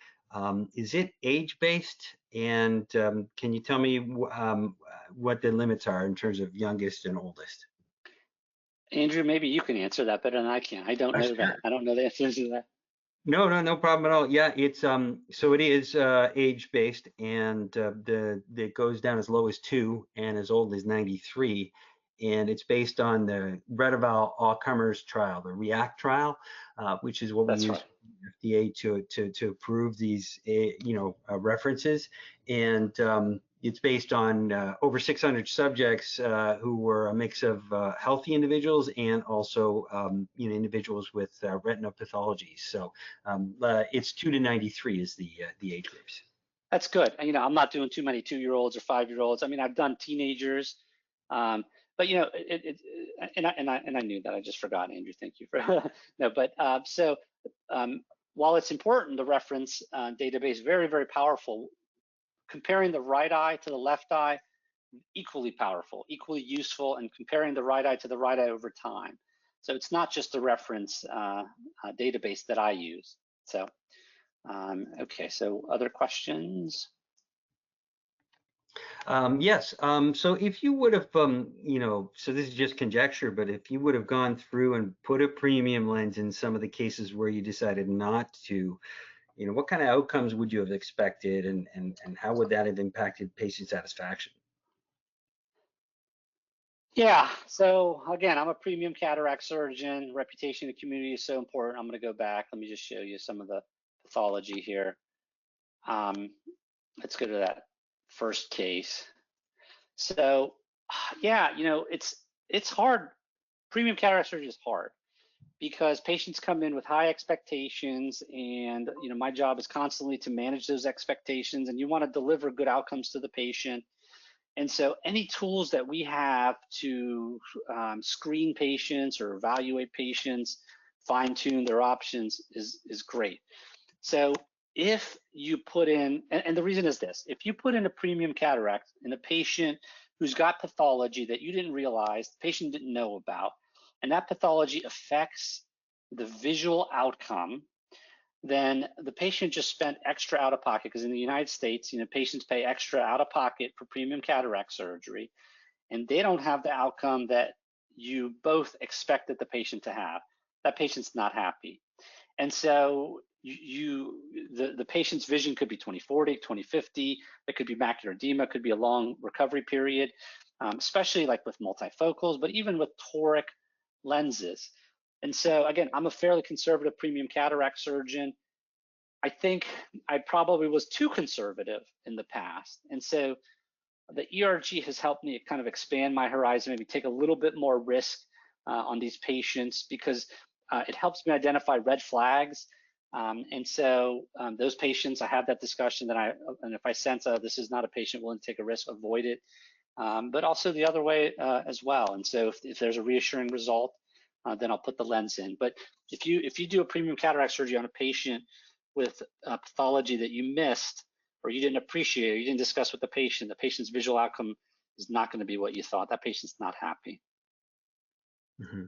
Is it age-based? And can you tell me what the limits are in terms of youngest and oldest? Andrew, maybe you can answer that better than I can. I don't know Sure. that. I don't know the answers to that. No problem at all. Yeah, it's so it is age-based, and it goes down as low as 2 and as old as 93, and it's based on the RETeval all-comers trial, the REACT trial, which is what we That's use right. FDA to approve these references, and it's based on over 600 subjects who were a mix of healthy individuals and also individuals with retinal pathologies. So it's 2 to 93 is the age groups. That's good. I'm not doing too many 2-year-olds or 5-year-olds. I mean, I've done teenagers, but and I knew that. I just forgot, Andrew. Thank you for no. But while it's important, the reference database very, very powerful. Comparing the right eye to the left eye, equally powerful, equally useful, and comparing the right eye to the right eye over time. So it's not just the reference database that I use. So, okay, so other questions? Yes. So if you would have, so this is just conjecture, but if you would have gone through and put a premium lens in some of the cases where you decided not to, what kind of outcomes would you have expected, and how would that have impacted patient satisfaction? Yeah, so again, I'm a premium cataract surgeon. Reputation in the community is so important. I'm going to go back. Let me just show you some of the pathology here. Let's go to that first case. So yeah, it's hard. Premium cataract surgery is hard because patients come in with high expectations, and my job is constantly to manage those expectations, and you want to deliver good outcomes to the patient. And so any tools that we have to screen patients or evaluate patients, fine tune their options is great. So if you put in, and the reason is this, if you put in a premium cataract in a patient who's got pathology that you didn't realize, the patient didn't know about, and that pathology affects the visual outcome, then the patient just spent extra out of pocket, because in the United States, patients pay extra out of pocket for premium cataract surgery, and they don't have the outcome that you both expected the patient to have. That patient's not happy. And so the patient's vision could be 20/40, 20/50. It could be macular edema, it could be a long recovery period, especially like with multifocals, but even with toric lenses. And so again, I'm a fairly conservative premium cataract surgeon. I think I probably was too conservative in the past. And so the ERG has helped me kind of expand my horizon, maybe take a little bit more risk on these patients, because it helps me identify red flags. And so those patients, I have that discussion and if I sense this is not a patient willing to take a risk, avoid it. But also the other way as well. And so if there's a reassuring result, then I'll put the lens in. But if you do a premium cataract surgery on a patient with pathology that you missed, or you didn't appreciate, or you didn't discuss with the patient's visual outcome is not going to be what you thought. That patient's not happy. Mm-hmm.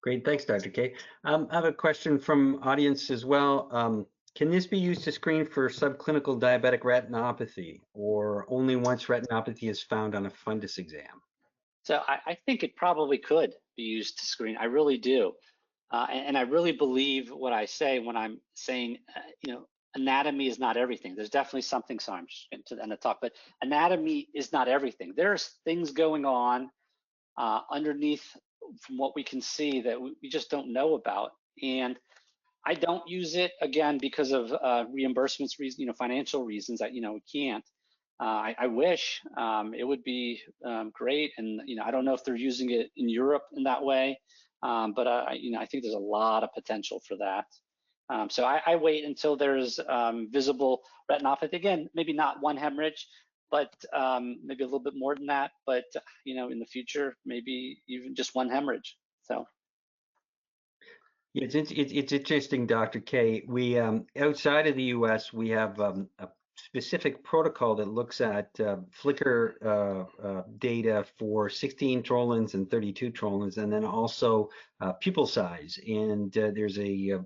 Great, thanks, Dr. K. I have a question from audience as well. Can this be used to screen for subclinical diabetic retinopathy, or only once retinopathy is found on a fundus exam? So I think it probably could be used to screen. I really do. And I really believe what I say when I'm saying, anatomy is not everything. There's definitely something, so I'm just getting to the end of the talk, but anatomy is not everything. There's things going on underneath from what we can see that we just don't know about. And I don't use it, again, because of reimbursements reasons, financial reasons that, we can't. I wish it would be great, and I don't know if they're using it in Europe in that way, but I think there's a lot of potential for that. So I wait until there's visible retinopathy. Again, maybe not one hemorrhage, but maybe a little bit more than that. But in the future, maybe even just one hemorrhage. So. Yeah, it's interesting, Dr. K. We outside of the U.S. we have a specific protocol that looks at flicker data for 16 Trollins and 32 Trollins, and then also pupil size. And there's a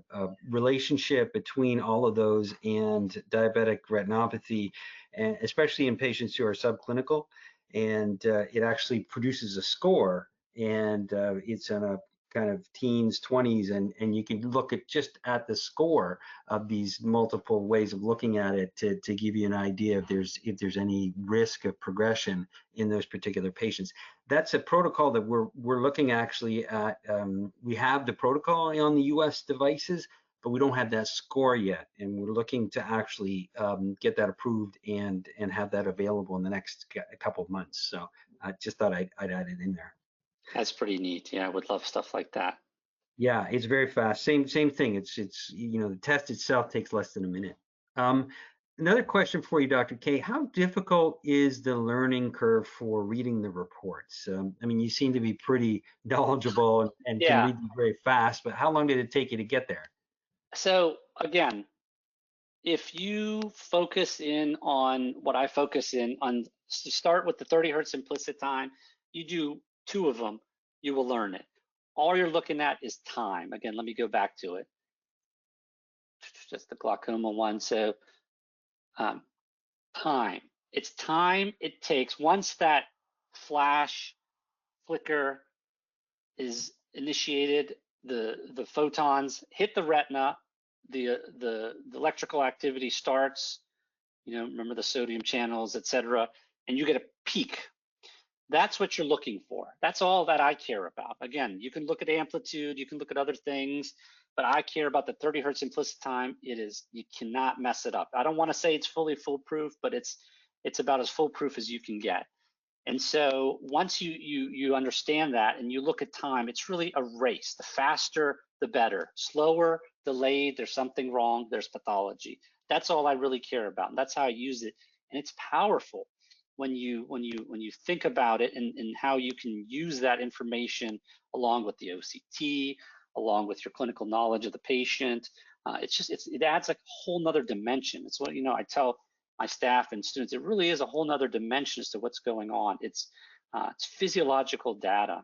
relationship between all of those and diabetic retinopathy, and especially in patients who are subclinical. And it actually produces a score, and it's on a kind of teens, 20s, and you can look at just at the score of these multiple ways of looking at it to give you an idea if there's any risk of progression in those particular patients. That's a protocol that we're looking actually at. We have the protocol on the US devices, but we don't have that score yet, and we're looking to actually get that approved and have that available in the next couple of months. So I just thought I'd add it in there. That's pretty neat. Yeah, I would love stuff like that. Yeah, it's very fast. Same thing. It's the test itself takes less than a minute. Another question for you, Dr. K. How difficult is the learning curve for reading the reports? I mean, you seem to be pretty knowledgeable and can Yeah. read them very fast, but how long did it take you to get there? So again, if you focus in on what I focus in on, start with the 30 hertz implicit time, you do 2 of them, you will learn it. All you're looking at is time. Again, let me go back to it. Just the glaucoma one. So time. It's time it takes once that flash flicker is initiated, the photons hit the retina, the electrical activity starts, remember the sodium channels, etc., and you get a peak. That's what you're looking for. That's all that I care about. Again, you can look at amplitude, you can look at other things, but I care about the 30 hertz implicit time. You cannot mess it up. I don't want to say it's fully foolproof, but it's about as foolproof as you can get. And so once you understand that and you look at time, it's really a race. The faster, the better. Slower, delayed, there's something wrong, there's pathology. That's all I really care about. And that's how I use it. And it's powerful when you think about it and how you can use that information along with the OCT, along with your clinical knowledge of the patient. It adds like a whole nother dimension. It's what I tell my staff and students, it really is a whole nother dimension as to what's going on. It's physiological data.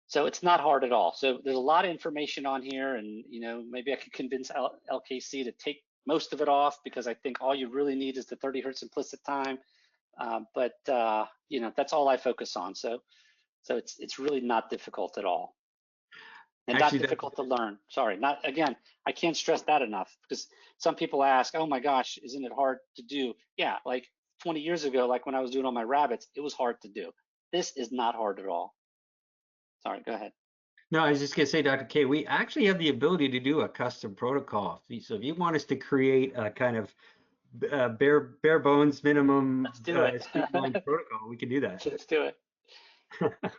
So it's not hard at all. So there's a lot of information on here, and maybe I could convince LKC to take most of it off, because I think all you really need is the 30 hertz implicit time. But that's all I focus on. So it's really not difficult at all. And Actually, not difficult to learn. Sorry, again, I can't stress that enough, because some people ask, oh my gosh, isn't it hard to do? Yeah, like 20 years ago, like when I was doing all my rabbits, it was hard to do. This is not hard at all. Sorry, go ahead. No, I was just going to say, Dr. K, we actually have the ability to do a custom protocol. So if you want us to create a kind of bare bones minimum Let's do it. streamlined protocol, we can do that. Let's do it.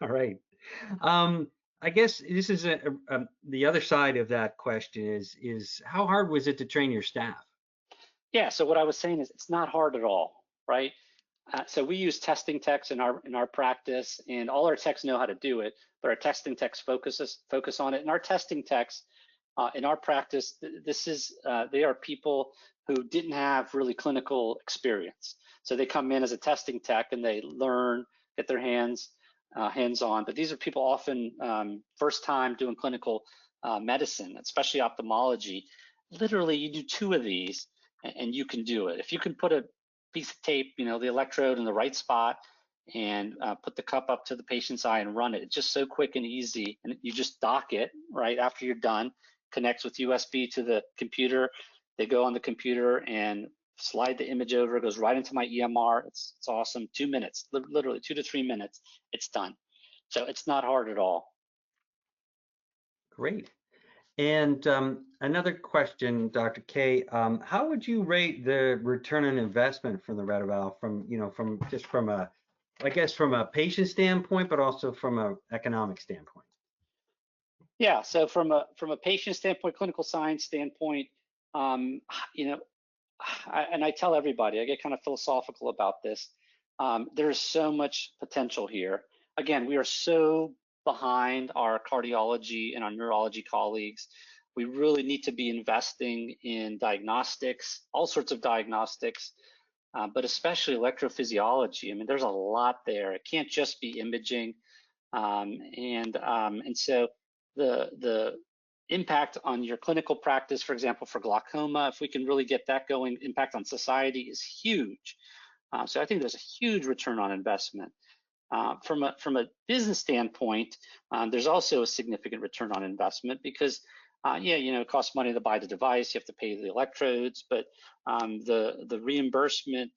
All right. I guess this is the other side of that question is how hard was it to train your staff? Yeah, so what I was saying is it's not hard at all, right? So we use testing techs in our practice, and all our techs know how to do it, but our testing techs focus on it. And our testing techs in our practice, they are people who didn't have really clinical experience. So they come in as a testing tech and they learn, get their hands-on. But these are people often first time doing clinical medicine, especially ophthalmology. Literally, you do 2 of these and you can do it. If you can put a piece of tape, the electrode in the right spot, and put the cup up to the patient's eye and run it. It's just so quick and easy, and you just dock it right after you're done. Connects with USB to the computer. They go on the computer and slide the image over. It goes right into my EMR. It's awesome. 2 minutes, literally 2 to 3 minutes. It's done. So it's not hard at all. Great. And another question, Dr. K, how would you rate the return on investment from the RETeval from, from just from a, I guess from a patient standpoint, but also from a economic standpoint? Yeah, so from a patient standpoint, clinical science standpoint, um, you know, and I tell everybody, I get kind of philosophical about this. There is so much potential here. Again, we are so behind our cardiology and our neurology colleagues. We really need to be investing in diagnostics, all sorts of diagnostics, but especially electrophysiology. I mean, there's a lot there. It can't just be imaging. And so the impact on your clinical practice, for example, for glaucoma, if we can really get that going, impact on society is huge. So I think there's a huge return on investment. From a business standpoint, there's also a significant return on investment because, yeah, it costs money to buy the device. You have to pay the electrodes, but the reimbursement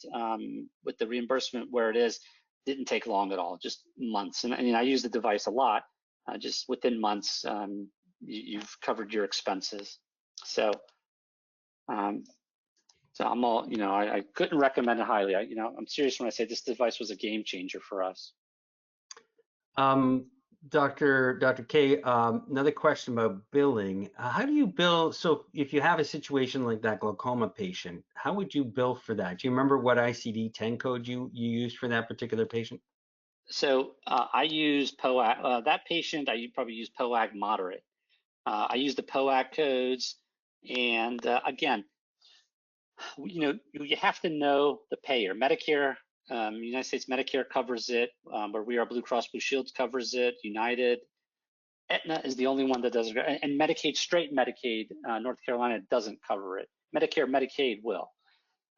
with the reimbursement where it is didn't take long at all, just months. And I use the device a lot. Just within months, you've covered your expenses. So, so I'm all, I couldn't recommend it highly. I'm serious when I say this device was a game changer for us. Dr. K, another question about billing. How do you bill? So if you have a situation like that glaucoma patient, how would you bill for that? Do you remember what ICD-10 code you used for that particular patient? So I use POAC. That patient, I probably use POAC moderate. I use the POAC codes, and again, you have to know the payer. Medicare, United States Medicare covers it, where we are Blue Cross Blue Shields covers it. United, Aetna is the only one that doesn't, and Medicaid, straight Medicaid, North Carolina doesn't cover it. Medicare, Medicaid will,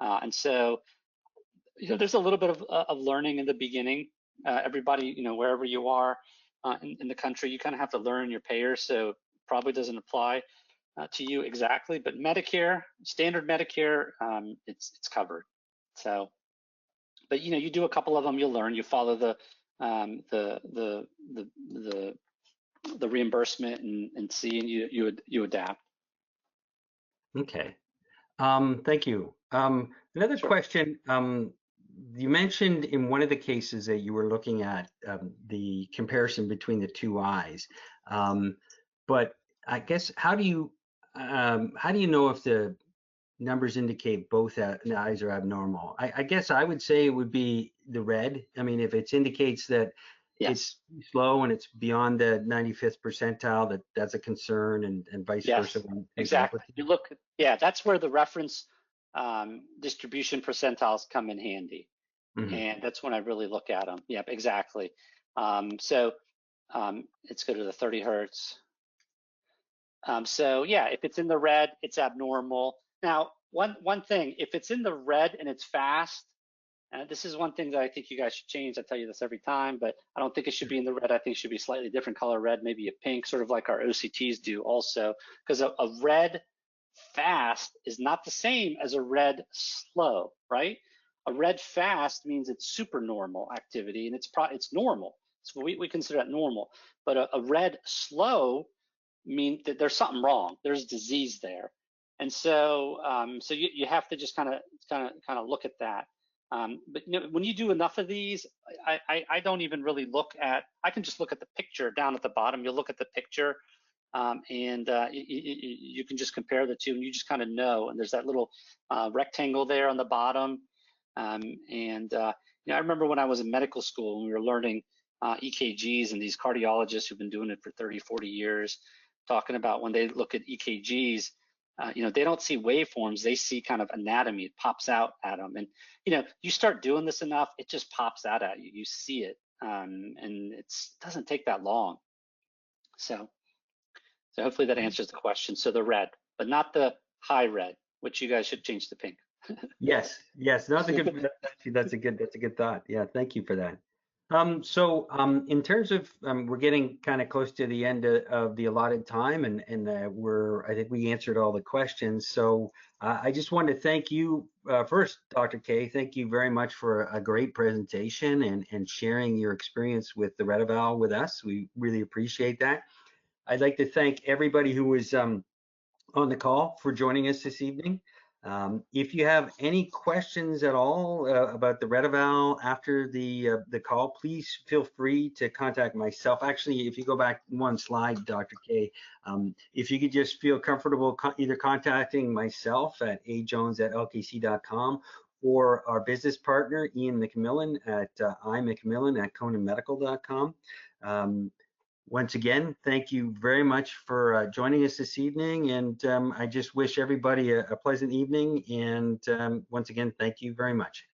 and so there's a little bit of learning in the beginning. Everybody, wherever you are in the country, you kind of have to learn your payer, so probably doesn't apply to you exactly. But Medicare, standard Medicare, it's covered. So, but you do a couple of them, you'll learn. You follow the reimbursement and see, and you adapt. Okay. Thank you. Another Sure. question. You mentioned in one of the cases that you were looking at the comparison between the two eyes, but I guess how do you know if the numbers indicate both eyes are abnormal? I guess I would say it would be the red. I mean, if it indicates that it's Yes. slow and it's beyond the 95th percentile, that's a concern, and vice versa Yes. when things are Exactly. amplified. You look. Yeah, that's where the reference distribution percentiles come in handy. Mhm. And that's when I really look at them. Yep, exactly. So let's go to the 30 hertz. So yeah, if it's in the red, it's abnormal. Now, one thing, if it's in the red and it's fast, this is one thing that I think you guys should change. I tell you this every time, but I don't think it should be in the red. I think it should be slightly different color red, maybe a pink, sort of like our OCTs do also, because a red fast is not the same as a red slow, right? A red fast means it's supernormal activity, and it's normal. So we consider that normal. But a red slow means that there's something wrong. There's disease there, and so so you have to just kind of look at that. But when you do enough of these, I don't even really look at. I can just look at the picture down at the bottom. You'll look at the picture, and you can just compare the two, and you just kind of know. And there's that little rectangle there on the bottom. I remember when I was in medical school and we were learning EKGs, and these cardiologists who've been doing it for 30, 40 years, talking about when they look at EKGs, they don't see waveforms, they see kind of anatomy. It pops out at them. And, you start doing this enough, it just pops out at you. You see it. And it doesn't take that long. So hopefully that answers the question. So the red, but not the high red, which you guys should change to pink. Yes, yes, that's a good. That's a good thought. Yeah, thank you for that. So in terms of we're getting kind of close to the end of the allotted time, and I think we answered all the questions. So I just want to thank you first, Dr. K. Thank you very much for a great presentation and sharing your experience with the RETeval with us. We really appreciate that. I'd like to thank everybody who was on the call for joining us this evening. If you have any questions at all about the RETeval after the call, please feel free to contact myself. Actually, if you go back one slide, Dr. K, if you could just feel comfortable either contacting myself at ajones@lkc.com or our business partner, Ian McMillan at imcmillan@conanmedical.com. Once again, thank you very much for joining us this evening, and I just wish everybody a pleasant evening, and once again, thank you very much.